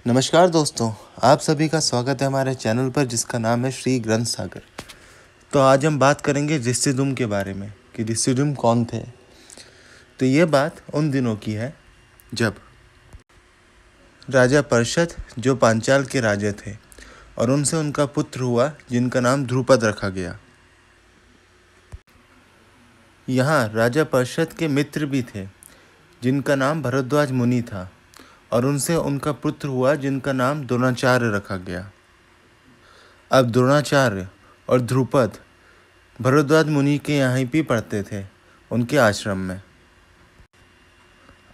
नमस्कार दोस्तों, आप सभी का स्वागत है हमारे चैनल पर जिसका नाम है श्री ग्रंथ सागर। तो आज हम बात करेंगे ऋषिदुम के बारे में कि ऋषिदुम कौन थे। तो ये बात उन दिनों की है जब राजा पर्षद जो पांचाल के राजा थे और उनसे उनका पुत्र हुआ जिनका नाम ध्रुपद रखा गया। यहाँ राजा पर्षद के मित्र भी थे जिनका नाम भरद्वाज मुनि था और उनसे उनका पुत्र हुआ जिनका नाम द्रोणाचार्य रखा गया। अब द्रोणाचार्य और ध्रुपद भरद्वाज मुनि के यहाँ ही पढ़ते थे, उनके आश्रम में।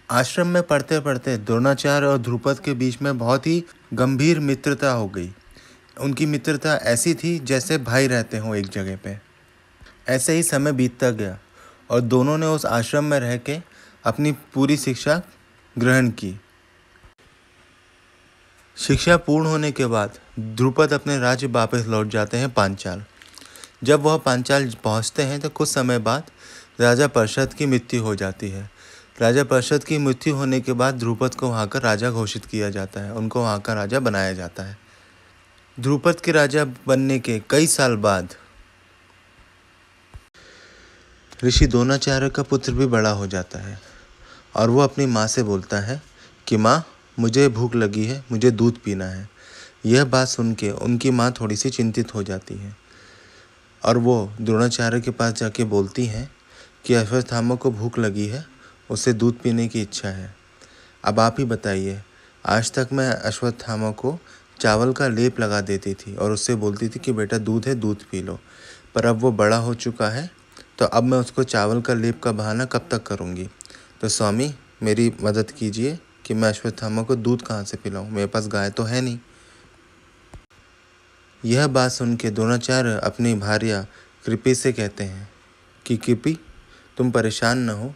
आश्रम में पढ़ते पढ़ते द्रोणाचार्य और ध्रुपद के बीच में बहुत ही गंभीर मित्रता हो गई। उनकी मित्रता ऐसी थी जैसे भाई रहते हों एक जगह पे। ऐसे ही समय बीतता गया और दोनों ने उस आश्रम में रह के अपनी पूरी शिक्षा ग्रहण की। शिक्षा पूर्ण होने के बाद ध्रुपद अपने राज्य वापस लौट जाते हैं पांचाल। जब वह पांचाल पहुंचते हैं तो कुछ समय बाद राजा पर्षद की मृत्यु हो जाती है। राजा पर्षद की मृत्यु होने के बाद ध्रुपद को वहाँ का राजा घोषित किया जाता है, उनको वहाँ का राजा बनाया जाता है। ध्रुपद के राजा बनने के कई साल बाद ऋषि द्रोणाचार्य का पुत्र भी बड़ा हो जाता है और वो अपनी माँ से बोलता है कि माँ, मुझे भूख लगी है, मुझे दूध पीना है। यह बात सुन के उनकी माँ थोड़ी सी चिंतित हो जाती है और वो द्रोणाचार्य के पास जाके बोलती हैं कि अश्वत्थामा को भूख लगी है, उसे दूध पीने की इच्छा है। अब आप ही बताइए, आज तक मैं अश्वत्थामा को चावल का लेप लगा देती थी और उससे बोलती थी कि बेटा दूध है, दूध पी लो। पर अब वो बड़ा हो चुका है तो अब मैं उसको चावल का लेप का बहाना कब तक करूँगी। तो स्वामी, मेरी मदद कीजिए कि मैं अश्वत्थामा को दूध कहाँ से पिलाऊँ, मेरे पास गाय तो है नहीं। यह बात सुन के द्रोणाचार्य अपनी भार्या कृपि से कहते हैं कि कृपि, तुम परेशान न हो,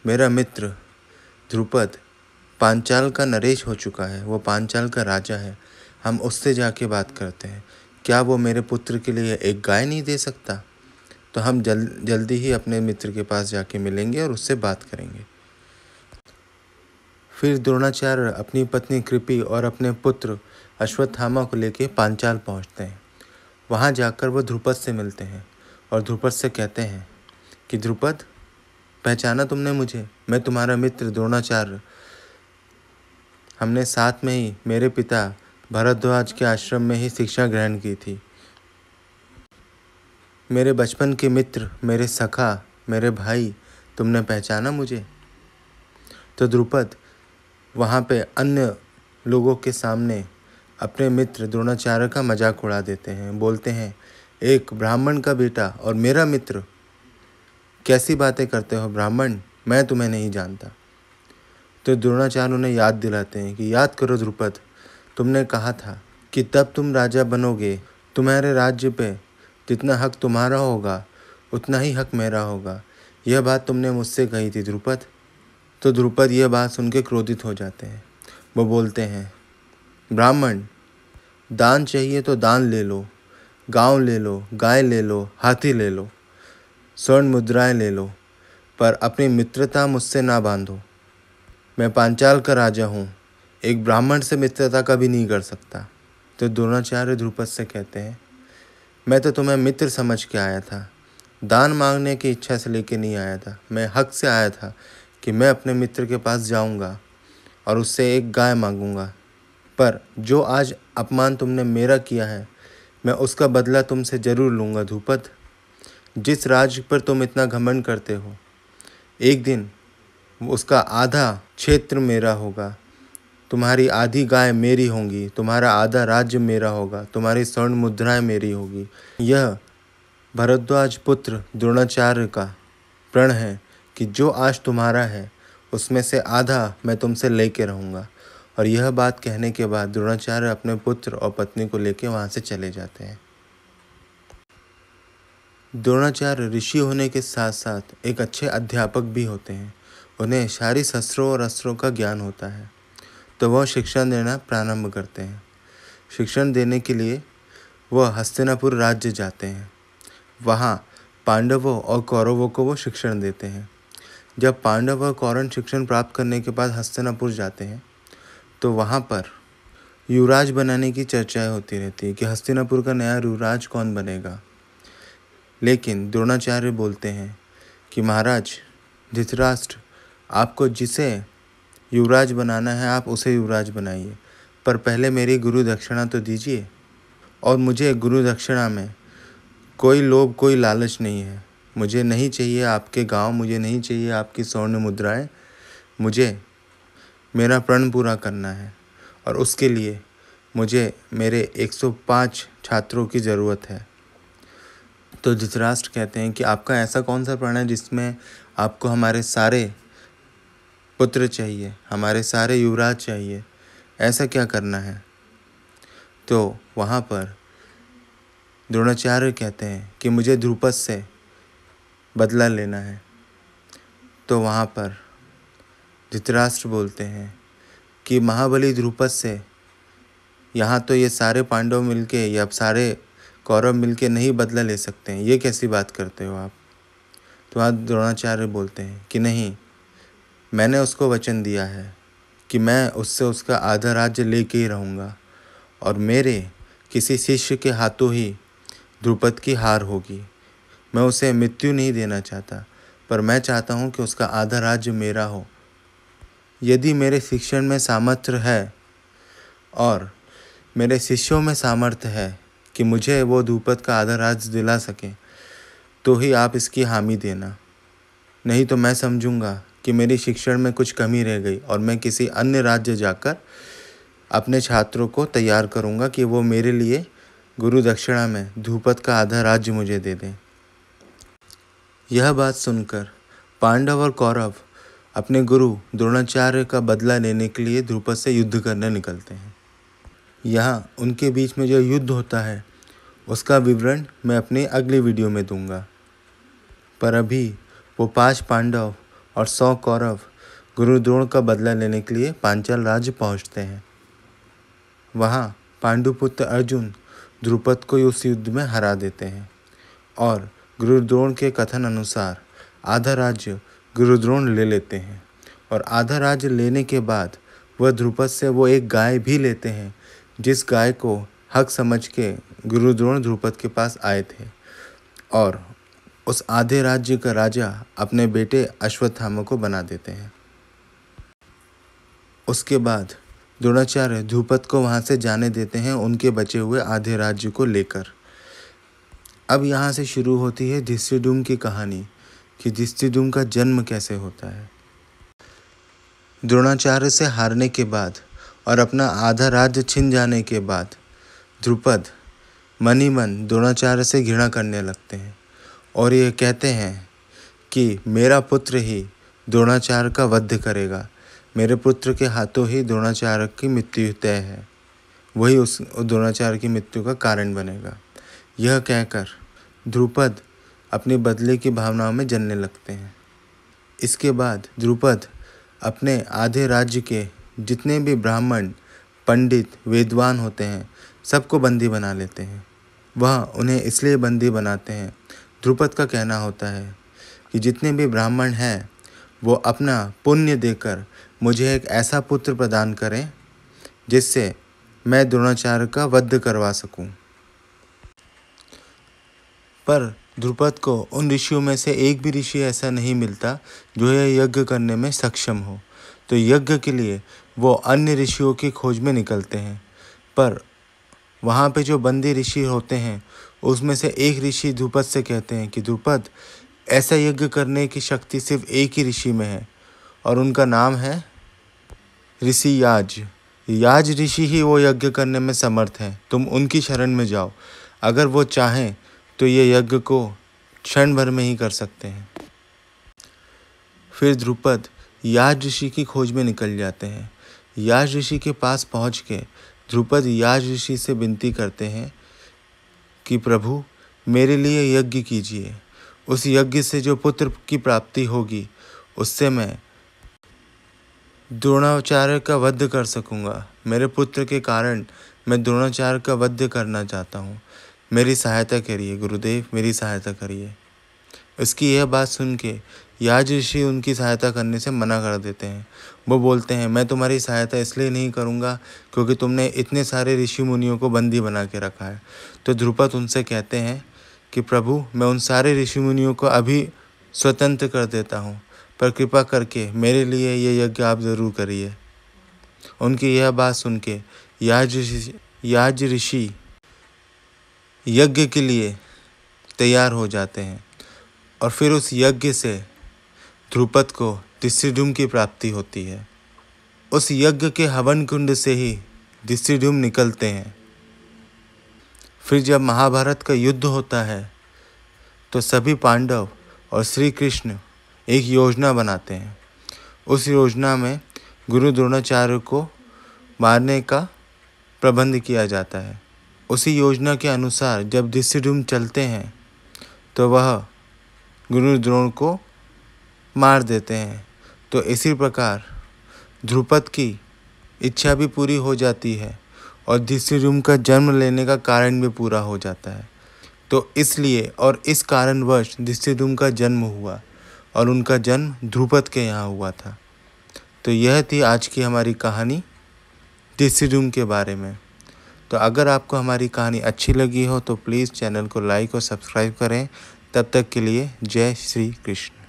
मेरा मित्र ध्रुपद पांचाल का नरेश हो चुका है, वो पांचाल का राजा है। हम उससे जाके बात करते हैं, क्या वो मेरे पुत्र के लिए एक गाय नहीं दे सकता। तो हम जल्दी ही अपने मित्र के पास जाके मिलेंगे और उससे बात करेंगे। फिर द्रोणाचार्य अपनी पत्नी कृपि और अपने पुत्र अश्वत्थामा को लेके पांचाल पहुंचते हैं। वहां जाकर वो ध्रुपद से मिलते हैं और ध्रुपद से कहते हैं कि ध्रुपद, पहचाना तुमने मुझे? मैं तुम्हारा मित्र द्रोणाचार्य। हमने साथ में ही मेरे पिता भरद्वाज के आश्रम में ही शिक्षा ग्रहण की थी। मेरे बचपन के मित्र, मेरे सखा, मेरे भाई, तुमने पहचाना मुझे? तो ध्रुपद वहाँ पे अन्य लोगों के सामने अपने मित्र द्रोणाचार्य का मजाक उड़ा देते हैं। बोलते हैं, एक ब्राह्मण का बेटा और मेरा मित्र, कैसी बातें करते हो ब्राह्मण, मैं तुम्हें नहीं जानता। तो द्रोणाचार्य उन्हें याद दिलाते हैं कि याद करो ध्रुपद, तुमने कहा था कि तब तुम राजा बनोगे, तुम्हारे राज्य पे जितना हक तुम्हारा होगा उतना ही हक मेरा होगा। यह बात तुमने मुझसे कही थी ध्रुपद। तो ध्रुपद यह बात सुन के क्रोधित हो जाते हैं। वो बोलते हैं, ब्राह्मण, दान चाहिए तो दान ले लो, गांव ले लो, गाय ले लो, हाथी ले लो, स्वर्ण मुद्राएं ले लो, पर अपनी मित्रता मुझसे ना बांधो। मैं पांचाल का राजा हूँ, एक ब्राह्मण से मित्रता कभी नहीं कर सकता। तो द्रोणाचार्य ध्रुपद से कहते हैं, मैं तो तुम्हें मित्र समझ के आया था, दान मांगने की इच्छा से लेके नहीं आया था। मैं हक से आया था कि मैं अपने मित्र के पास जाऊंगा और उससे एक गाय मांगूंगा। पर जो आज अपमान तुमने मेरा किया है, मैं उसका बदला तुमसे ज़रूर लूँगा ध्रुपद। जिस राज्य पर तुम इतना घमंड करते हो, एक दिन उसका आधा क्षेत्र मेरा होगा, तुम्हारी आधी गाय मेरी होंगी, तुम्हारा आधा राज्य मेरा होगा, तुम्हारी स्वर्ण मुद्राएं मेरी होगी। यह भरद्वाज पुत्र द्रोणाचार्य का प्रण है कि जो आज तुम्हारा है उसमें से आधा मैं तुमसे लेके रहूँगा। और यह बात कहने के बाद द्रोणाचार्य अपने पुत्र और पत्नी को लेके वहाँ से चले जाते हैं। द्रोणाचार्य ऋषि होने के साथ साथ एक अच्छे अध्यापक भी होते हैं। उन्हें सारी शस्त्रों और अस्त्रों का ज्ञान होता है, तो वह शिक्षण देना प्रारंभ करते हैं। शिक्षण देने के लिए वह हस्तिनापुर राज्य जाते हैं। वहाँ पांडवों और कौरवों को वो शिक्षण देते हैं। जब पांडव और कौरव शिक्षण प्राप्त करने के बाद हस्तिनापुर जाते हैं तो वहाँ पर युवराज बनाने की चर्चाएं होती रहती है कि हस्तिनापुर का नया युवराज कौन बनेगा। लेकिन द्रोणाचार्य बोलते हैं कि महाराज धृतराष्ट्र, आपको जिसे युवराज बनाना है आप उसे युवराज बनाइए, पर पहले मेरी गुरु दक्षिणा तो दीजिए। और मुझे गुरु दक्षिणा में कोई लोभ कोई लालच नहीं है। मुझे नहीं चाहिए आपके गांव, मुझे नहीं चाहिए आपकी स्वर्ण मुद्राएं। मुझे मेरा प्रण पूरा करना है और उसके लिए मुझे मेरे 105 छात्रों की ज़रूरत है। तो धृतराष्ट्र कहते हैं कि आपका ऐसा कौन सा प्रण है जिसमें आपको हमारे सारे पुत्र चाहिए, हमारे सारे युवराज चाहिए, ऐसा क्या करना है। तो वहाँ पर द्रोणाचार्य कहते हैं कि मुझे द्रुपद से बदला लेना है। तो वहाँ पर धृतराष्ट्र बोलते हैं कि महाबली द्रुपद से यहाँ तो ये सारे पांडव मिलके या सारे कौरव मिलके नहीं बदला ले सकते हैं, ये कैसी बात करते हो आप। तो वहाँ द्रोणाचार्य बोलते हैं कि नहीं, मैंने उसको वचन दिया है कि मैं उससे उसका आधा राज्य लेके ही रहूँगा और मेरे किसी शिष्य के हाथों ही द्रुपद की हार होगी। मैं उसे मृत्यु नहीं देना चाहता, पर मैं चाहता हूँ कि उसका आधा राज्य मेरा हो। यदि मेरे शिक्षण में सामर्थ्य है और मेरे शिष्यों में सामर्थ्य है कि मुझे वो द्रुपद का आधा राज्य दिला सकें, तो ही आप इसकी हामी देना। नहीं तो मैं समझूंगा कि मेरी शिक्षण में कुछ कमी रह गई और मैं किसी अन्य राज्य जाकर अपने छात्रों को तैयार करूंगा कि वो मेरे लिए गुरु दक्षिणा में द्रुपद का आधा राज्य मुझे दे दें। यह बात सुनकर पांडव और कौरव अपने गुरु द्रोणाचार्य का बदला लेने के लिए द्रुपद से युद्ध करने निकलते हैं। यहाँ उनके बीच में जो युद्ध होता है उसका विवरण मैं अपनी अगली वीडियो में दूंगा। पर अभी वो 5 पांडव और 100 कौरव गुरु द्रोण का बदला लेने के लिए पांचाल राज्य पहुँचते हैं। वहाँ पांडुपुत्र अर्जुन द्रुपद को उस युद्ध में हरा देते हैं और गुरु द्रोण के कथन अनुसार आधा राज्य गुरु द्रोण ले लेते हैं। और आधा राज्य लेने के बाद वह द्रुपद से वो एक गाय भी लेते हैं, जिस गाय को हक समझ के गुरु द्रोण द्रुपद के पास आए थे। और उस आधे राज्य का राजा अपने बेटे अश्वत्थामा को बना देते हैं। उसके बाद द्रोणाचार्य द्रुपद को वहाँ से जाने देते हैं उनके बचे हुए आधे राज्य को लेकर। अब यहाँ से शुरू होती है धृष्टद्युम्न की कहानी कि धृष्टद्युम्न का जन्म कैसे होता है। द्रोणाचार्य से हारने के बाद और अपना आधा राज्य छिन जाने के बाद द्रुपद मन ही मन द्रोणाचार्य से घृणा करने लगते हैं और ये कहते हैं कि मेरा पुत्र ही द्रोणाचार्य का वध करेगा, मेरे पुत्र के हाथों ही द्रोणाचार्य की मृत्यु तय है, वही उस द्रोणाचार्य की मृत्यु का कारण बनेगा। यह कहकर द्रुपद अपने बदले की भावनाओं में जलने लगते हैं। इसके बाद द्रुपद अपने आधे राज्य के जितने भी ब्राह्मण पंडित विद्वान होते हैं सबको बंदी बना लेते हैं। वह उन्हें इसलिए बंदी बनाते हैं, द्रुपद का कहना होता है कि जितने भी ब्राह्मण हैं वो अपना पुण्य देकर मुझे एक ऐसा पुत्र प्रदान करें जिससे मैं द्रोणाचार्य का वध करवा सकूं। पर द्रुपद को उन ऋषियों में से एक भी ऋषि ऐसा नहीं मिलता जो यह यज्ञ करने में सक्षम हो। तो यज्ञ के लिए वो अन्य ऋषियों की खोज में निकलते हैं। पर वहाँ पे जो बंदी ऋषि होते हैं उसमें से एक ऋषि द्रुपद से कहते हैं कि द्रुपद, ऐसा यज्ञ करने की शक्ति सिर्फ एक ही ऋषि में है और उनका नाम है ऋषि याज। याज ऋषि ही वो यज्ञ करने में समर्थ हैं, तुम उनकी शरण में जाओ। अगर वो चाहें तो ये यज्ञ को क्षण भर में ही कर सकते हैं। फिर द्रुपद याज ऋषि की खोज में निकल जाते हैं। याज ऋषि के पास पहुँच के द्रुपद याज ऋषि से विनती करते हैं कि प्रभु मेरे लिए यज्ञ कीजिए, उस यज्ञ से जो पुत्र की प्राप्ति होगी उससे मैं द्रोणाचार्य का वध कर सकूंगा। मेरे पुत्र के कारण मैं द्रोणाचार्य का वध करना चाहता हूँ, मेरी सहायता करिए गुरुदेव, मेरी सहायता करिए। उसकी यह बात सुन के याज ऋषि उनकी सहायता करने से मना कर देते हैं। वो बोलते हैं, मैं तुम्हारी सहायता इसलिए नहीं करूँगा क्योंकि तुमने इतने सारे ऋषि मुनियों को बंदी बना के रखा है। तो ध्रुपद उनसे कहते हैं कि प्रभु, मैं उन सारे ऋषि मुनियों को अभी स्वतंत्र कर देता हूँ, पर कृपा करके मेरे लिए ये यज्ञ आप ज़रूर करिए। उनकी यह बात सुन के याज ऋषि यज्ञ के लिए तैयार हो जाते हैं और फिर उस यज्ञ से ध्रुपद को धृष्टद्युम्न की प्राप्ति होती है। उस यज्ञ के हवन कुंड से ही धृष्टद्युम्न निकलते हैं। फिर जब महाभारत का युद्ध होता है तो सभी पांडव और श्री कृष्ण एक योजना बनाते हैं। उस योजना में गुरु द्रोणाचार्य को मारने का प्रबंध किया जाता है। उसी योजना के अनुसार जब धृष्टद्युम्न चलते हैं तो वह गुरु द्रोण को मार देते हैं। तो इसी प्रकार ध्रुपद की इच्छा भी पूरी हो जाती है और धृष्टद्युम्न का जन्म लेने का कारण भी पूरा हो जाता है। तो इसलिए और इस कारणवश धृष्टद्युम्न का जन्म हुआ और उनका जन्म ध्रुपद के यहाँ हुआ था। तो यह थी आज की हमारी कहानी धृष्टद्युम्न के बारे में। तो अगर आपको हमारी कहानी अच्छी लगी हो तो प्लीज़ चैनल को लाइक और सब्सक्राइब करें। तब तक के लिए जय श्री कृष्ण।